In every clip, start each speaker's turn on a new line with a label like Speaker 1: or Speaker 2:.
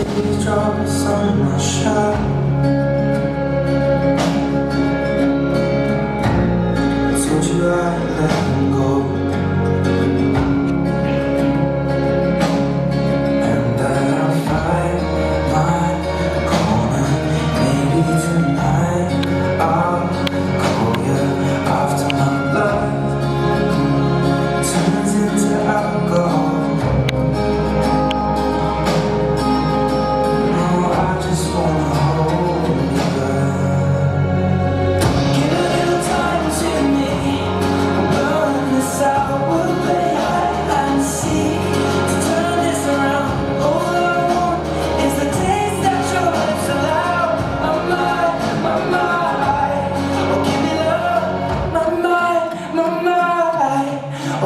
Speaker 1: teardrops on my shirt. I told you I'd let them go, and that I'll find my corner. Maybe tonight I'll call you after my blood turns into alcohol.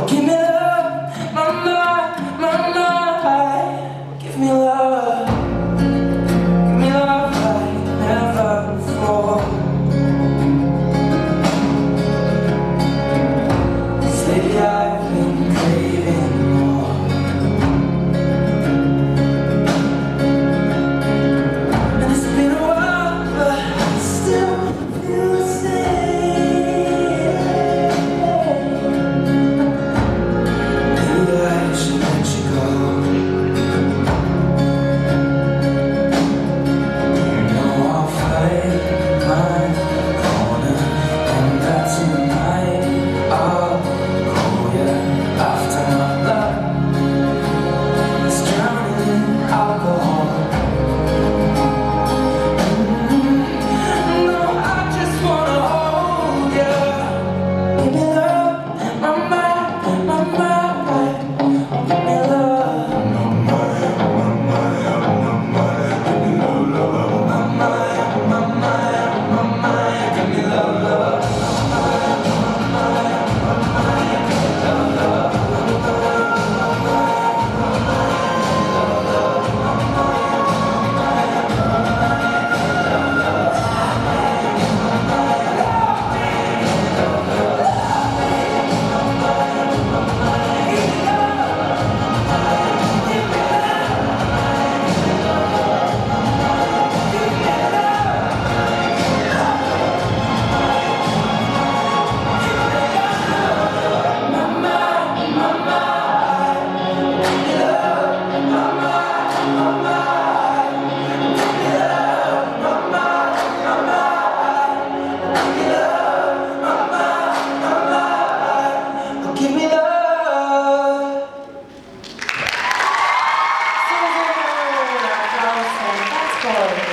Speaker 1: Give me love, my mind, give me love. Give me love like never before. Lately I've been craving more, and it's been a while, but I still feel the same. Maybe I should let you go. Give me love.
Speaker 2: Thanks, Paul.